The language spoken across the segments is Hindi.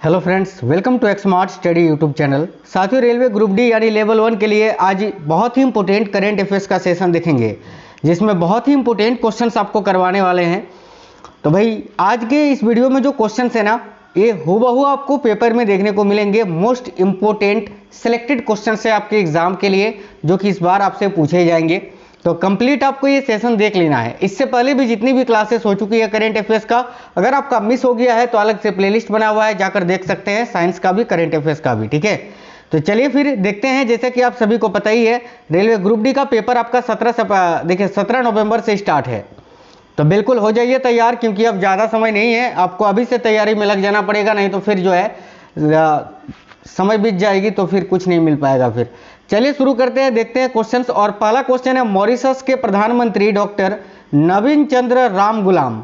Hello friends, welcome to Exmart study YouTube channel. साथियों, रेलवे ग्रुप डी यानी लेवल 1 के लिए आज बहुत ही इंपॉर्टेंट करेंट अफेयर्स का सेशन देखेंगे, जिसमें बहुत ही इंपॉर्टेंट क्वेश्चंस आपको करवाने वाले हैं। तो भाई आज के इस वीडियो में जो क्वेश्चंस है ना, ये हूबहू आपको पेपर में देखने को मिलेंगे। मोस्ट इंपॉर्टेंट सिलेक्टेड क्वेश्चंस है आपके एग्जाम के लिए, जो कि इस बार आपसे पूछे जाएंगे। तो कंप्लीट आपको ये सेशन देख लेना है। इससे पहले भी जितनी भी क्लासेस हो चुकी है करेंट अफेयर्स का, अगर आपका मिस हो गया है तो अलग से प्लेलिस्ट बना हुआ है, जाकर देख सकते हैं, साइंस का भी करेंट अफेयर्स का भी। ठीक है, तो चलिए फिर देखते हैं। जैसे कि आप सभी को पता ही है, रेलवे ग्रुप डी का पेपर आपका 17 नवंबर से स्टार्ट है। तो बिल्कुल हो जाइए तैयार, क्योंकि अब ज़्यादा समय नहीं है, आपको अभी से तैयारी में लग जाना पड़ेगा, नहीं तो फिर जो है समय बीत जाएगी तो फिर कुछ नहीं मिल पाएगा फिर। चलिए शुरू करते हैं, देखते हैं क्वेश्चंस। और पहला क्वेश्चन है, मॉरिशस के प्रधानमंत्री डॉक्टर नवीन चंद्र रामगुलाम,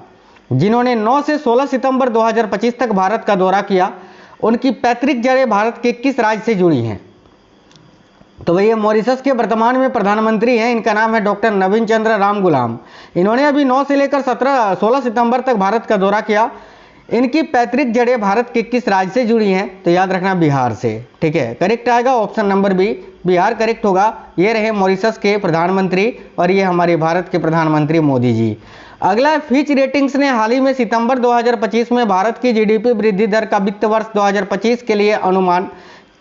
जिन्होंने 9 से 16 सितंबर 2025 तक भारत का दौरा किया, उनकी पैतृक जड़ें भारत के किस राज्य से जुड़ी हैं? तो भैया मॉरिशस के वर्तमान में प्रधानमंत्री हैं, इनका नाम है डॉक्टर नवीन चंद्र रामगुलाम। इन्होंने अभी 9 से लेकर 16 सितंबर तक भारत का दौरा किया। इनकी पैतृक जड़ें भारत के किस राज्य से जुड़ी हैं? तो याद रखना, बिहार से। ठीक है, करेक्ट आएगा option number B, Bihar correct होगा। ये रहे मॉरिशस के प्रधानमंत्री और ये हमारे भारत के प्रधानमंत्री मोदी जी। अगला है, फिच रेटिंग्स ने हाल ही में सितंबर 2025 में भारत की जीडीपी वृद्धि दर का वित्त वर्ष 2025 के लिए अनुमान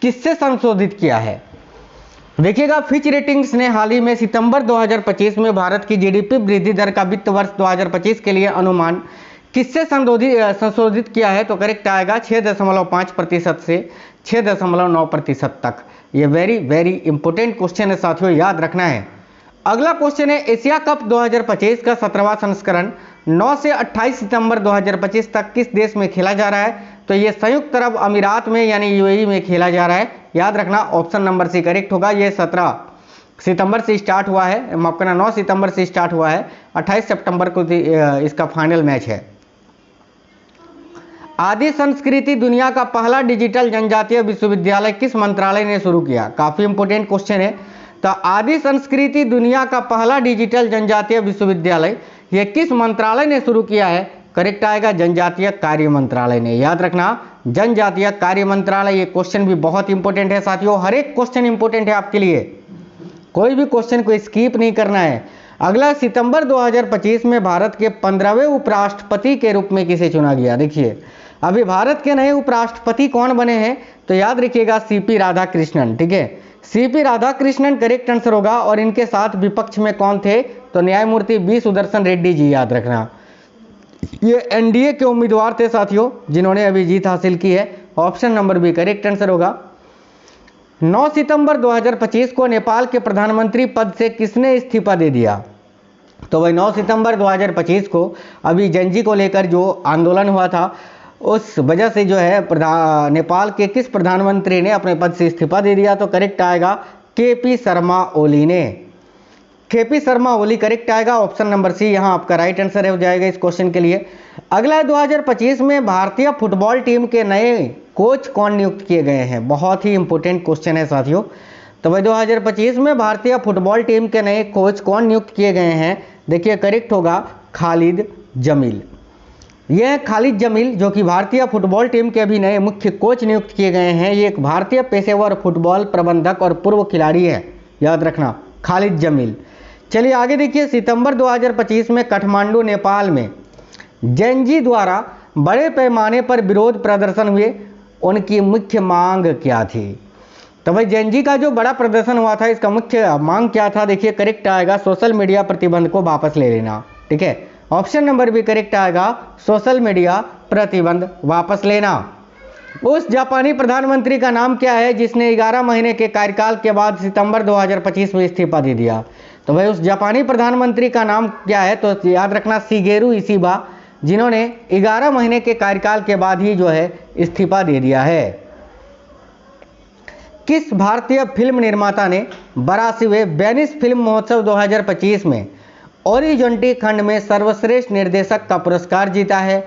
किससे संशोधित किया है? देखिएगा, फिच रेटिंग्स ने हाल ही में सितंबर 2025 में भारत की जीडीपी वृद्धि दर का वित्त वर्ष 2025 के लिए अनुमान किससे संशोधित किया है? तो करेक्ट आएगा 6.5% से 6.9% तक। ये वेरी इंपॉर्टेंट क्वेश्चन है साथियों, याद रखना है। अगला क्वेश्चन है, एशिया कप 2025 का 17वां संस्करण 9 से 28 सितंबर 2025 तक किस देश में खेला जा रहा है? तो ये संयुक्त अरब अमीरात में यानी यूएई में खेला जा रहा है। याद रखना, ऑप्शन नंबर सी करेक्ट होगा। ये 17 सितंबर से स्टार्ट हुआ है, माफ करना 9 सितंबर से स्टार्ट हुआ है, 28 सितंबर को इसका फाइनल मैच है। आदि संस्कृति दुनिया का पहला डिजिटल जनजातीय विश्वविद्यालय किस मंत्रालय ने शुरू किया? काफी इंपॉर्टेंट क्वेश्चन है। तो आदि संस्कृति दुनिया का पहला डिजिटल जनजातीय विश्वविद्यालय यह किस मंत्रालय ने शुरू किया है? करेक्ट आएगा जनजातीय कार्य मंत्रालय ने। याद रखना, जनजातीय कार्य मंत्रालय। ये क्वेश्चन भी बहुत इंपॉर्टेंट है साथियों, हर एक क्वेश्चन इंपॉर्टेंट है आपके लिए, कोई भी क्वेश्चन को स्किप नहीं करना है। अगला, सितंबर 2025 में भारत के 15वें उपराष्ट्रपति के रूप में किसे चुना गया? देखिए, अभी भारत के नए उपराष्ट्रपति कौन बने हैं? तो याद रखिएगा, सीपी राधाकृष्णन। ठीक है, सीपी राधाकृष्णन करेक्ट आंसर होगा। और इनके साथ विपक्ष में कौन थे? तो न्यायमूर्ति बी सुदर्शन रेड्डी जी। याद रखना, ये एनडीए के उम्मीदवार थे साथियों, जिन्होंने अभी जीत हासिल की है। Option number B correct answer होगा। 9 सितंबर 2025 को नेपाल के प्रधानमंत्री पद से किसने इस्तीफा दे दिया? तो वही 9 सितंबर 2025 को अभी जनजी को लेकर जो आंदोलन हुआ था, उस वजह से जो है नेपाल के किस प्रधानमंत्री ने अपने पद से इस्तीफा दे दिया? तो करेक्ट आएगा केपी शर्मा ओली ने। केपी शर्मा ओली करेक्ट आएगा, ऑप्शन नंबर सी यहाँ आपका राइट आंसर हो जाएगा इस क्वेश्चन के लिए। अगला है, 2025 में भारतीय फुटबॉल टीम के नए कोच कौन नियुक्त किए गए हैं? बहुत ही इंपॉर्टेंट क्वेश्चन है साथियों। तो भाई 2025 में भारतीय फुटबॉल टीम के नए कोच कौन नियुक्त किए गए हैं? देखिए, करेक्ट होगा खालिद जमील। यह खालिद जमील, जो कि भारतीय फुटबॉल टीम के अभी नए मुख्य कोच नियुक्त किए गए हैं, ये एक भारतीय पेशेवर फुटबॉल प्रबंधक और पूर्व खिलाड़ी है। याद रखना, खालिद जमील। चलिए आगे देखिए, सितंबर 2025 में काठमांडू नेपाल में जेनजी द्वारा बड़े पैमाने पर विरोध प्रदर्शन हुए, उनकी मुख्य मांग क्या थी? तो भाई जेनजी का जो बड़ा प्रदर्शन हुआ था, इसका मुख्य मांग क्या था? देखिए, करेक्ट आएगा सोशल मीडिया प्रतिबंध को वापस ले लेना। ठीक है, ऑप्शन नंबर भी करेक्ट आएगा, सोशल मीडिया प्रतिबंध वापस लेना। उस जापानी प्रधानमंत्री का नाम क्या है जिसने 11 महीने के कार्यकाल के बाद सितंबर 2025 में इस्तीफा दे दिया? तो भाई उस जापानी प्रधानमंत्री का नाम क्या है? तो याद रखना, शिगेरू इशिबा, जिन्होंने 11 महीने के कार्यकाल के बाद ही जो है इस्तीफा दे दिया है। किस भारतीय फिल्म निर्माता ने 82वें वेनिस फिल्म महोत्सव 2025 में ओरिजोंटी खंड में सर्वश्रेष्ठ निर्देशक का पुरस्कार जीता है?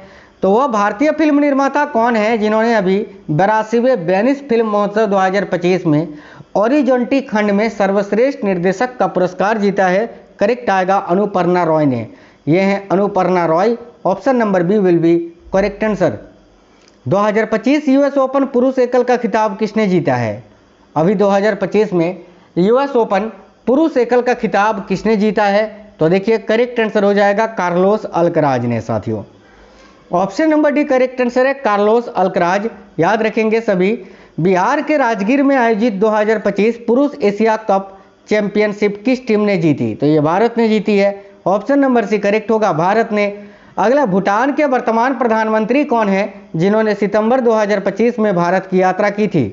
तो वह भारतीय फिल्म निर्माता कौन है जिन्होंने अभी 82वें वेनिस फिल्म महोत्सव 2025 में ओरिजोंटी खंड में सर्वश्रेष्ठ निर्देशक का पुरस्कार जीता है? करेक्ट आएगा अनुपर्णा रॉय ने। यह है Anuparna Roy. Option number B will be correct answer. 2025 US Open पुरुष एकल का खिताब किसने जीता है? अभी 2025 में यूएस ओपन पुरुष एकल का खिताब किसने जीता है? तो देखिए करेक्ट आंसर हो जाएगा कार्लोस अल्कराज ने साथियों। Option number D correct answer है कार्लोस अल्कराज। याद रखेंगे सभी, बिहार के राजगीर में आयोजित 2025 पुरुष एशिया कप चैंपियनशिप किस टीम ने जीती? तो ये भारत ने जीती है। ऑप्शन नंबर सी करेक्ट होगा, भारत ने। अगला, भूटान के वर्तमान प्रधानमंत्री कौन है जिन्होंने सितंबर 2025 में भारत की यात्रा की थी?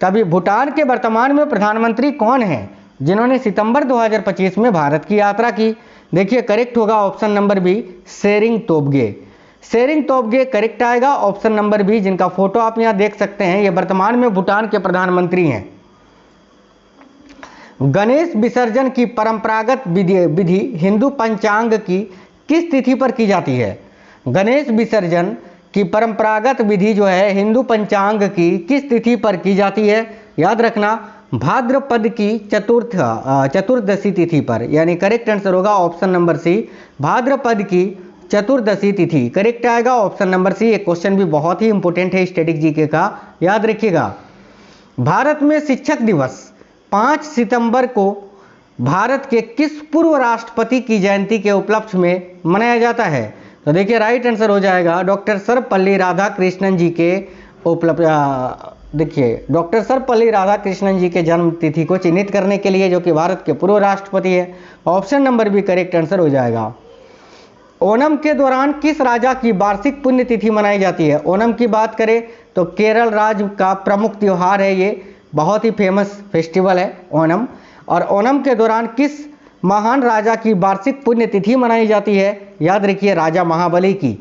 तभी भूटान के वर्तमान में प्रधानमंत्री कौन है जिन्होंने सितंबर 2025 में भारत की यात्रा की? देखिए करेक्ट होगा option number B, Tshering Tobgay. Tshering Tobgay correct आएगा। ऑप्शन नंबर बी, जिनका फोटो आप यहां देख सकते हैं, ये वर्तमान में भूटान के प्रधानमंत्री हैं। गणेश विसर्जन की परंपरागत विधि हिंदू पंचांग की किस तिथि पर की जाती है? गणेश विसर्जन की परंपरागत विधि जो है हिंदू पंचांग की किस तिथि पर की जाती है? याद रखना, भाद्रपद की चतुर्दशी तिथि पर, यानी करेक्ट आंसर होगा ऑप्शन नंबर सी, भाद्रपद की चतुर्दशी तिथि करेक्ट आएगा। Option number C. एक क्वेश्चन भी बहुत ही इंपॉर्टेंट है स्टैटिक जीके का, याद रखिएगा। भारत में शिक्षक दिवस 5 सितंबर को भारत के किस पूर्व राष्ट्रपति की जयंती के उपलक्ष्य में मनाया जाता है? तो देखिए राइट आंसर हो जाएगा डॉक्टर सर्वपल्ली राधाकृष्णन जी के देखिए डॉक्टर सर्वपल्ली राधाकृष्णन जी के जन्म तिथि को चिन्हित करने के लिए, जो कि भारत के पूर्व राष्ट्रपति है। Option number B correct answer हो जाएगा। ओणम के दौरान किस राजा की वार्षिक पुण्यतिथि मनाई जाती है? ओणम की बात करें तो केरल राज्य का प्रमुख त्योहार है, ये बहुत ही फेमस फेस्टिवल है ओणम। और ओणम के दौरान किस महान राजा की वार्षिक पुण्यतिथि मनाई जाती है? याद रखिए राजा महाबली की।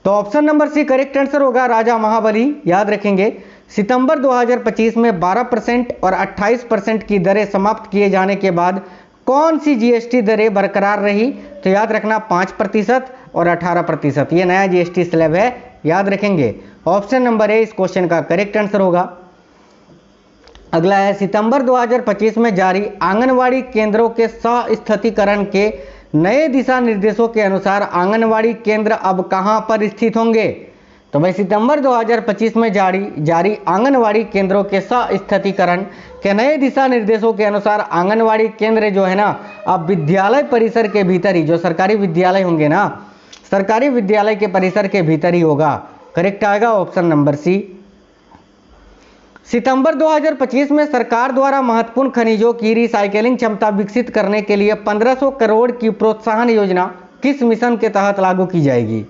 तो option number C correct answer होगा, राजा महाबली। याद रखेंगे सितंबर 2025 में 12% और 28% की दरें समाप्त किए जाने के बाद कौन सी जीएसटी दरें बरकरार रही? तो याद रखना 5% और 18%, ये नया जीएसटी स्लैब है, याद रखेंगे। ऑप्शन नंबर ए इस क्वेश्चन का करेक्ट आंसर होगा। अगला है, सितंबर 2025 में जारी आंगनवाड़ी केंद्रों के सस्थितीकरण के नए दिशा निर्देशों के अनुसार आंगनवाड़ी केंद्र अब कहां पर स्थित होंगे? तो भाई सितंबर 2025 में जारी आंगनवाड़ी केंद्रों के सस्थितीकरण के नए दिशा निर्देशों के अनुसार आंगनवाड़ी केंद्र जो है ना, अब विद्यालय परिसर के भीतर ही, जो सरकारी विद्यालय होंगे ना, सरकारी विद्यालय के परिसर के भीतर ही होगा। करेक्ट आएगा ऑप्शन नंबर सी। सितंबर 2025 में सरकार द्वारा महत्वपूर्ण खनिजों की रिसाइकलिंग क्षमता विकसित करने के लिए 1500 करोड़ की प्रोत्साहन योजना किस मिशन के तहत लागू की जाएगी?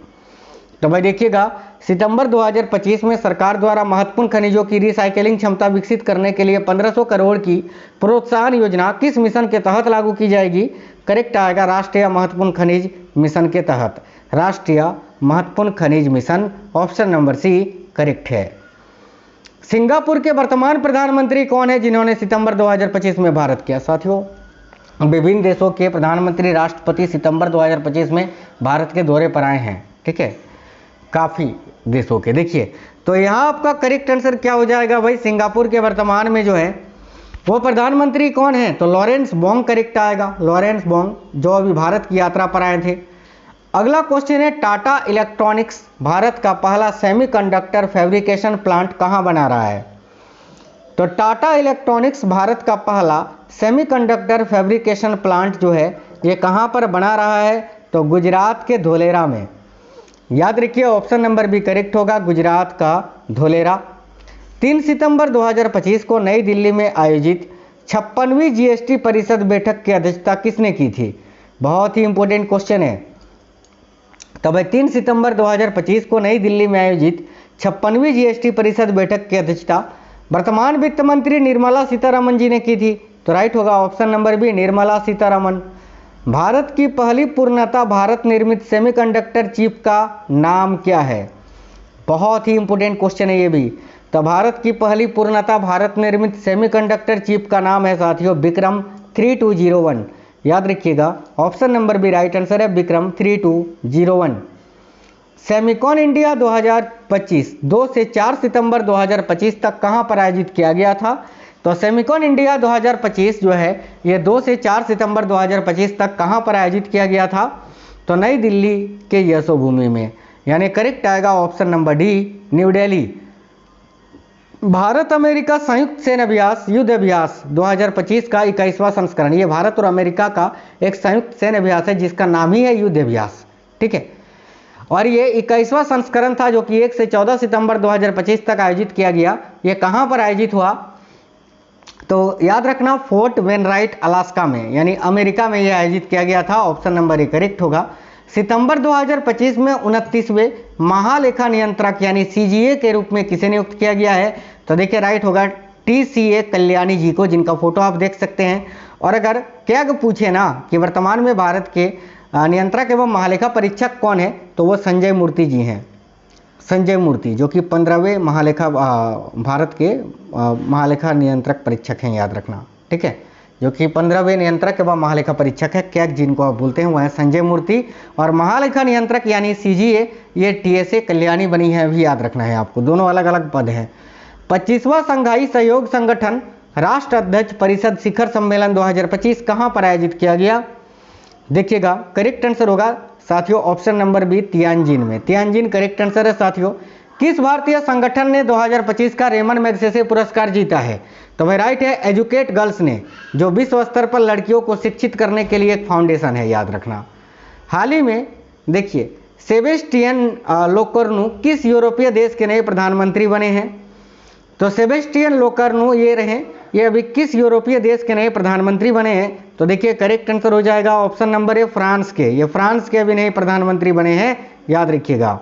तो भाई देखिएगा, सितंबर 2025 में सरकार द्वारा महत्वपूर्ण खनिजों की रिसाइकलिंग क्षमता विकसित करने के लिए 1500 करोड़ की प्रोत्साहन योजना किस मिशन के तहत लागू की जाएगी? करेक्ट आएगा राष्ट्रीय महत्वपूर्ण खनिज मिशन के तहत, राष्ट्रीय महत्वपूर्ण खनिज mission. Option number C correct है। सिंगापुर के वर्तमान प्रधानमंत्री कौन है जिन्होंने सितंबर 2025 में भारत किया? साथियों, विभिन्न देशों के प्रधानमंत्री राष्ट्रपति सितंबर 2025 में भारत के दौरे पर आए हैं, ठीक है, काफ़ी देशों के। देखिए तो यहाँ आपका करेक्ट आंसर क्या हो जाएगा भाई? सिंगापुर के वर्तमान में जो है वो प्रधानमंत्री कौन है? तो लॉरेंस बोंग करेक्ट आएगा, लॉरेंस बोंग, जो अभी भारत की यात्रा पर आए थे। अगला क्वेश्चन है, टाटा इलेक्ट्रॉनिक्स भारत का पहला सेमीकंडक्टर फैब्रिकेशन प्लांट कहां बना रहा है? तो टाटा इलेक्ट्रॉनिक्स भारत का पहला सेमीकंडक्टर फैब्रिकेशन प्लांट जो है ये कहां पर बना रहा है? तो गुजरात के धोलेरा में। याद रखिए ऑप्शन नंबर बी करेक्ट होगा, गुजरात का धोलेरा। 3 सितंबर 2025 को नई दिल्ली में आयोजित 56वीं जीएसटी परिषद बैठक की अध्यक्षता किसने की थी? बहुत ही इंपॉर्टेंट क्वेश्चन है। तो भाई 3 सितंबर 2025 को नई दिल्ली में आयोजित 56वीं जीएसटी परिषद बैठक की अध्यक्षता वर्तमान वित्त मंत्री निर्मला सीतारमण जी ने की थी। तो राइट होगा option number B, Nirmala Sitharaman. Bharat की पहली पूर्णतः भारत निर्मित सेमीकंडक्टर चिप का नाम क्या है? बहुत ही इंपॉर्टेंट क्वेश्चन है ये भी। तो भारत की पहली पूर्णतः भारत निर्मित सेमीकंडक्टर चिप का नाम है साथियों विक्रम 3201। याद रखिएगा option number B right answer है, विक्रम 3201। सेमिकॉन इंडिया 2025 2 से 4 सितंबर 2025 तक कहां पर आयोजित किया गया था? तो सेमिकॉन इंडिया 2025 जो है ये 2 से 4 सितंबर 2025 तक कहां पर आयोजित किया गया था? तो नई दिल्ली के यशोभूमि में। यानी करेक्ट आएगा option number D, new Delhi. Bharat America संयुक्त सैन्य अभ्यास युद्ध अभ्यास 2025 का 21वां संस्करण, ये भारत और अमेरिका का एक संयुक्त सैन्य अभ्यास है जिसका नाम ही है युद्ध अभ्यास, ठीक है। और ये 21वां संस्करण था जो कि 1 से 14 सितंबर 2025 तक आयोजित किया गया। ये कहाँ पर आयोजित हुआ तो याद रखना, फोर्ट वेनराइट अलास्का में, यानी अमेरिका में ये आयोजित किया गया था। ऑप्शन नंबर ए करेक्ट होगा। सितंबर 2025 में 29वें महालेखा नियंत्रक यानी सीजीए के रूप में किसे नियुक्त किया गया है, तो देखिए राइट होगा टीसीए कल्याणी जी को, जिनका फोटो आप देख सकते हैं। और अगर क्या पूछे ना कि वर्तमान में भारत के नियंत्रक एवं महालेखा परीक्षक कौन है, तो वो संजय मूर्ति जी हैं। संजय मूर्ति जो कि 15वें महालेखा भारत के महालेखा नियंत्रक परीक्षक हैं, याद रखना, ठीक है, जो कि 15वें नियंत्रक एवं महालेखा परीक्षक है, कैग जिनको आप बोलते हैं, वह है संजय मूर्ति। और महालेखा नियंत्रक यानी सीजीए ये टीएसए कल्याणी बनी है, भी याद रखना है आपको, दोनों अलग अलग पद हैं। 25वां संघाई सहयोग संगठन राष्ट्र अध्यक्ष परिषद शिखर सम्मेलन 2025 कहाँ पर आयोजित किया गया, देखिएगा करेक्ट आंसर होगा साथियों ऑप्शन नंबर बी, तियानजिन में। तियानजिन करेक्ट आंसर है साथियों। किस भारतीय संगठन ने 2025 का रेमन मैग्सेसे पुरस्कार जीता है, तो वह राइट है एजुकेट गर्ल्स ने, जो विश्व स्तर पर लड़कियों को शिक्षित करने के लिए एक फाउंडेशन है, याद रखना। हाल ही में देखिए सेबेस्टियन लोकर्नू किस यूरोपीय देश के नए प्रधानमंत्री बने हैं, तो सेबेस्टियन लोकर्नू ये रहे, ये अभी किस यूरोपीय देश के नए प्रधानमंत्री बने हैं, तो देखिए करेक्ट आंसर हो जाएगा ऑप्शन नंबर ए, फ्रांस के। ये फ्रांस के अभी नए प्रधानमंत्री बने हैं, याद रखिएगा।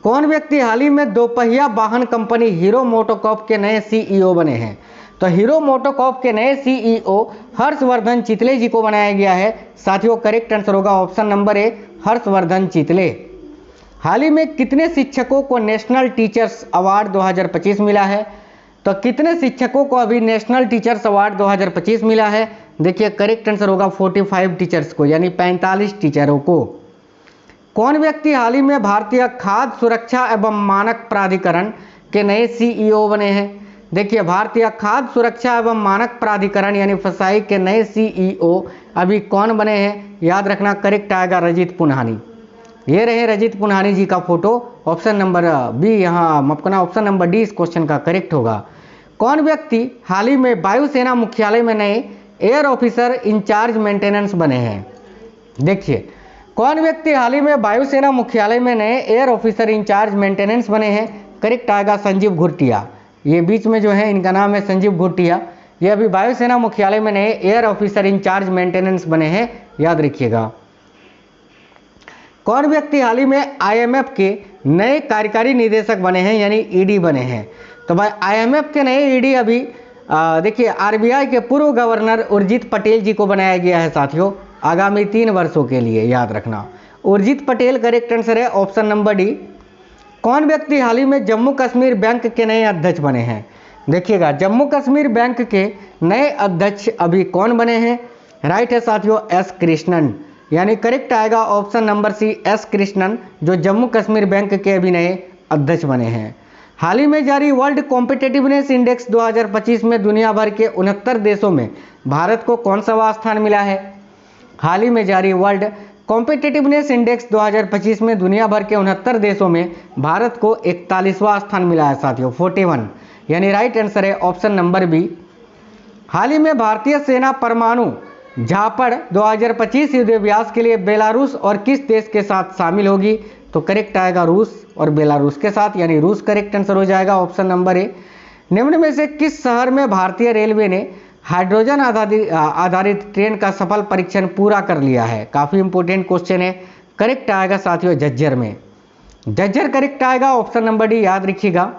कौन व्यक्ति हाल ही में दोपहिया वाहन कंपनी हीरो मोटोकॉर्प के नए सीईओ बने हैं, तो हीरो मोटोकॉर्प के नए सीईओ हर्षवर्धन चितले जी को बनाया गया है साथियों। करेक्ट आंसर होगा option number A, Harshvardhan Chitale. हाल ही में कितने शिक्षकों को नेशनल टीचर्स अवार्ड 2025 मिला है, तो कितने शिक्षकों को अभी नेशनल टीचर्स अवार्ड 2025 मिला है, देखिए करेक्ट आंसर होगा 45 टीचर्स को, यानी 45 टीचरों को। कौन व्यक्ति हाल ही में भारतीय खाद्य सुरक्षा एवं मानक प्राधिकरण के नए सीईओ बने हैं, देखिए भारतीय खाद्य सुरक्षा एवं मानक प्राधिकरण यानी फसाई के नए सीईओ अभी कौन बने हैं, याद रखना करेक्ट आएगा रजित पुन्हानी। ये रहे रजित पुन्हानी जी का फोटो, ऑप्शन नंबर बी, यहाँ मपकना ऑप्शन नंबर डी इस क्वेश्चन का करेक्ट होगा। कौन व्यक्ति हाल ही में वायुसेना मुख्यालय में नए एयर ऑफिसर इंचार्ज मेंटेनेंस बने हैं, देखिए कौन व्यक्ति हाल ही में वायुसेना मुख्यालय में नए एयर ऑफिसर इंचार्ज मेंटेनेंस बने हैं, करेक्ट आएगा संजीव घुर्टिया। ये बीच में जो है इनका नाम है संजीव घुर्टिया, ये अभी वायुसेना मुख्यालय में नए एयर ऑफिसर इंचार्ज मेंटेनेंस बने हैं, याद रखिएगा। कौन व्यक्ति हाल ही में आईएमएफ के नए कार्यकारी निदेशक बने हैं यानी ईडी बने हैं, तो भाई आईएमएफ के नए ईडी अभी देखिए आरबीआई के पूर्व गवर्नर उर्जित पटेल जी को बनाया गया है साथियों, आगामी 3 वर्षों के लिए, याद रखना उर्जित पटेल करेक्ट आंसर है ऑप्शन नंबर डी। कौन व्यक्ति हाल ही में जम्मू कश्मीर बैंक के नए अध्यक्ष बने हैं, देखिएगा जम्मू कश्मीर बैंक के नए अध्यक्ष अभी कौन बने हैं, राइट है साथियों एस कृष्णन, यानी करेक्ट आएगा option number C S Krishnan, जो जम्मू कश्मीर बैंक के अभी नए अध्यक्ष बने हैं। हाल ही में जारी वर्ल्ड कॉम्पिटिटिवनेस इंडेक्स 2025 में दुनिया भर के 69 देशों में भारत को कौन सा स्थान मिला है, हाल ही में जारी वर्ल्ड कॉम्पिटिटिवनेस इंडेक्स 2025 में दुनिया भर के 69 देशों में भारत को 41वां स्थान मिला है साथियों, 41, यानी राइट आंसर है ऑप्शन नंबर बी। हाल ही में भारतीय सेना परमाणु झापड़ 2025 युद्ध अभ्यास के लिए बेलारूस और किस देश के साथ शामिल होगी, तो करेक्ट आएगा रूस और बेलारूस के साथ, यानी रूस करेक्ट आंसर हो जाएगा ऑप्शन नंबर ए। निम्न में से किस शहर में भारतीय रेलवे ने हाइड्रोजन आधारित ट्रेन का सफल परीक्षण पूरा कर लिया है, काफी इंपोर्टेंट क्वेश्चन है, करेक्ट आएगा साथियों झज्जर में, झज्जर करेक्ट आएगा ऑप्शन नंबर डी, याद रखिएगा।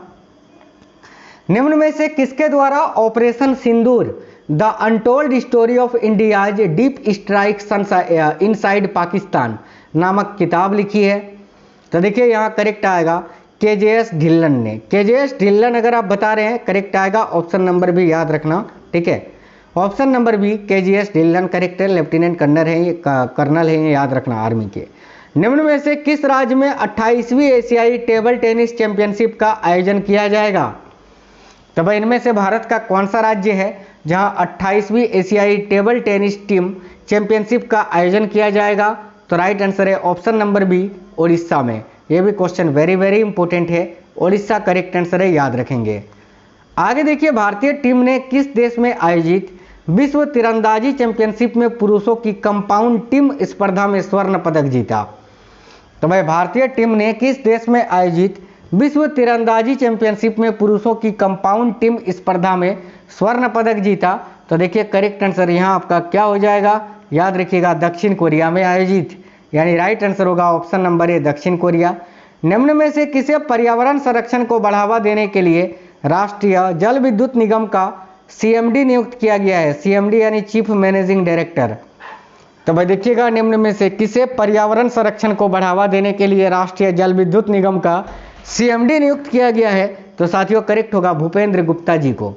निम्न में से किसके द्वारा operation Sindoor the untold story of India's deep strike inside Pakistan नामक किताब लिखी है, तो देखिए यहाँ करेक्ट आएगा केजेएस ढिल्लन ने, केजेएस ढिल्लन अगर आप बता रहे हैं करेक्ट आएगा ऑप्शन नंबर बी, याद रखना, ठीक है option number B KJS Dhillon correct है, लेफ्टिनेंट कर्नल है ये, कर्नल है ये, याद रखना आर्मी के। निम्न में से किस राज्य में 28वीं एशियाई टेबल टेनिस चैंपियनशिप का आयोजन किया जाएगा, तो भाई इनमें से भारत का कौन सा राज्य है जहां 28वीं एशियाई टेबल टेनिस टीम चैंपियनशिप का आयोजन किया जाएगा, तो राइट आंसर है ऑप्शन नंबर बी उड़ीसा में। ये भी क्वेश्चन वेरी वेरी इंपॉर्टेंट है। उड़ीसा करेक्ट आंसर है, याद रखेंगे। आगे देखिए, भारतीय टीम ने किस देश में आयोजित विश्व तीरंदाजी चैंपियनशिप में पुरुषों की कंपाउंड टीम स्पर्धा में स्वर्ण पदक जीता? तो भाई भारतीय टीम ने किस देश में आयोजित विश्व तीरंदाजी चैंपियनशिप में पुरुषों की कंपाउंड टीम स्पर्धा में स्वर्ण पदक जीता? तो देखिए करेक्ट आंसर यहाँ आपका क्या हो जाएगा, याद रखिएगा, दक्षिण कोरिया में आयोजित, यानी राइट आंसर होगा ऑप्शन नंबर ए, दक्षिण कोरिया। निम्न में से किसे पर्यावरण संरक्षण को बढ़ावा देने के लिए राष्ट्रीय जल विद्युत निगम का सीएमडी नियुक्त किया गया है? सीएमडी यानी चीफ मैनेजिंग डायरेक्टर। तो भाई देखिएगा, निम्न में से किसे पर्यावरण संरक्षण को बढ़ावा देने के लिए राष्ट्रीय जल विद्युत निगम का सीएमडी नियुक्त किया गया है? तो साथियों करेक्ट होगा भूपेंद्र गुप्ता जी को।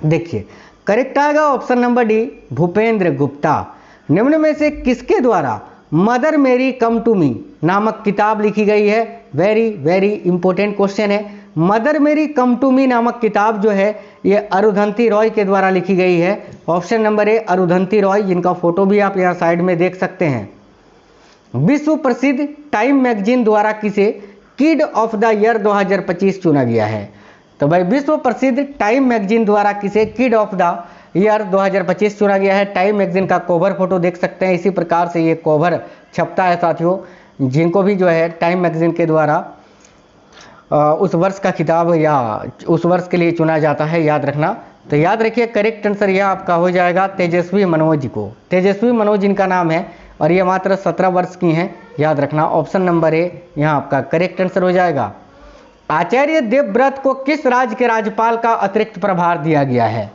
देखिए करेक्ट आएगा option number D, Bhupendra Gupta. निम्न में से किसके द्वारा मदर मेरी कम टू मी नामक किताब लिखी गई है? वेरी वेरी इंपॉर्टेंट क्वेश्चन है। मदर मेरी कम टू मी नामक किताब जो है ये अरुंधति रॉय के द्वारा लिखी गई है। ऑप्शन नंबर ए, अरुंधति रॉय, जिनका फोटो भी आप यहाँ साइड में देख सकते हैं। विश्व प्रसिद्ध टाइम मैगजीन द्वारा किसे किड ऑफ द ईयर 2025 चुना गया है? तो भाई विश्व प्रसिद्ध टाइम मैगजीन द्वारा किसे किड ऑफ द ईयर 2025 चुना गया है? टाइम मैगजीन का कवर फोटो देख सकते हैं, इसी प्रकार से ये कवर छपता है साथियों। जिनको भी जो है टाइम मैगजीन के द्वारा उस वर्ष का खिताब या उस वर्ष के लिए चुना जाता है, याद रखना। तो याद रखिए करेक्ट आंसर यह आपका हो जाएगा तेजस्वी मनोज को। तेजस्वी मनोज इनका नाम है और ये मात्र 17 वर्ष की हैं, याद रखना। ऑप्शन नंबर ए यहाँ आपका करेक्ट आंसर हो जाएगा। आचार्य देवव्रत को किस राज्य के राज्यपाल का अतिरिक्त प्रभार दिया गया है?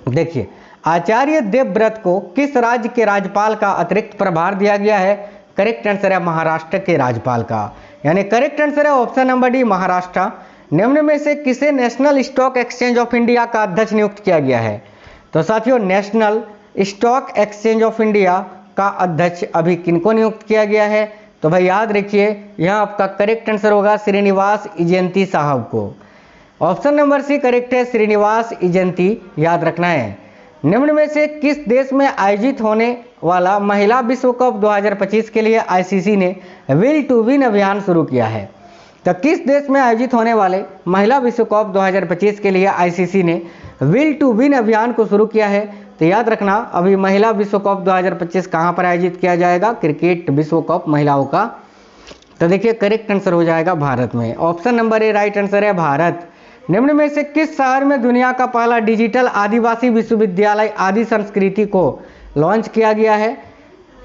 देखिए आचार्य देवव्रत को किस राज्य के राज्यपाल का अतिरिक्त प्रभार दिया गया है? करेक्ट आंसर है महाराष्ट्र के राज्यपाल का, यानी करेक्ट आंसर है ऑप्शन नंबर डी, महाराष्ट्र। निम्न में से किसे national stock exchange of India का अध्यक्ष नियुक्त किया गया है? तो साथियों national stock exchange of India का अध्यक्ष अभी किनको नियुक्त किया गया है? तो भाई याद रखिए यहाँ आपका करेक्ट आंसर होगा श्रीनिवास इजेंती साहब को। ऑप्शन नंबर सी करेक्ट है, श्रीनिवास इजेंती, याद रखना है। निम्न में से किस देश में आयोजित होने वाला महिला विश्व कप 2025 के लिए आईसीसी ने विल टू विन अभियान शुरू किया है? तो किस देश में आयोजित होने वाले महिला विश्व कप 2025 के लिए आईसीसी ने विल टू विन अभियान को शुरू किया है? तो याद रखना अभी महिला विश्व कप 2025 कहाँ पर आयोजित किया जाएगा? क्रिकेट विश्व कप महिलाओं का। तो देखिए करेक्ट आंसर हो जाएगा भारत में। ऑप्शन नंबर ए राइट आंसर है भारत। निम्न में से किस शहर में दुनिया का पहला डिजिटल आदिवासी विश्वविद्यालय आदि संस्कृति को लॉन्च किया गया है?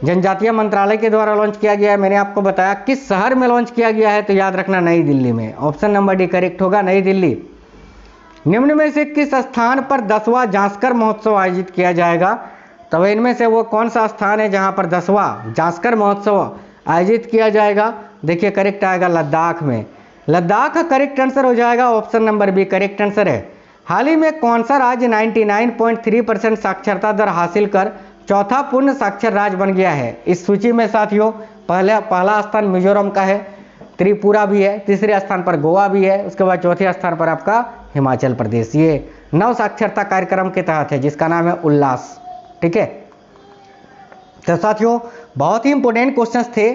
जनजातीय मंत्रालय के द्वारा लॉन्च किया गया है। मैंने आपको बताया किस शहर में लॉन्च किया गया है, तो याद रखना नई दिल्ली में। ऑप्शन नंबर डी करेक्ट होगा, नई दिल्ली। निम्न में से किस स्थान पर 10वां जांस्कर महोत्सव आयोजित किया जाएगा? तो इनमें से वो कौन सा स्थान है जहां पर 10वां जांस्कर महोत्सव आयोजित किया जाएगा? देखिए करेक्ट आएगा लद्दाख में। लद्दाख का करेक्ट आंसर हो जाएगा option number B, correct answer है। हाल ही में कौन सा राज्य 99.3% साक्षरता दर हासिल कर चौथा पूर्ण साक्षर राज्य बन गया है? इस सूची में साथियों पहला स्थान मिजोरम का है, त्रिपुरा भी है, तीसरे स्थान पर गोवा भी है, उसके बाद चौथे स्थान पर आपका हिमाचल प्रदेश। ये नव साक्षरता कार्यक्रम के तहत है जिसका नाम है उल्लास। ठीक है, तो साथियों बहुत ही इंपॉर्टेंट क्वेश्चंस थे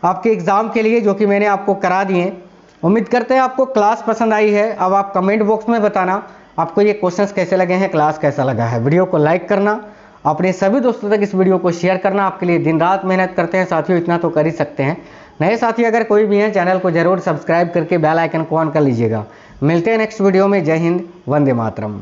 आपके एग्जाम के लिए जो कि मैंने आपको करा दिए। उम्मीद करते हैं आपको क्लास पसंद आई है। अब आप कमेंट बॉक्स में बताना आपको ये क्वेश्चंस कैसे लगे हैं, क्लास कैसा लगा है। वीडियो को लाइक करना, अपने सभी दोस्तों तक इस वीडियो को शेयर करना। आपके लिए दिन रात मेहनत करते हैं साथियों, इतना तो कर ही सकते हैं। नए साथी अगर कोई भी हैं चैनल को जरूर सब्सक्राइब करके बेल आइकन को ऑन कर लीजिएगा। मिलते हैं नेक्स्ट वीडियो में। जय हिंद, वंदे मातरम।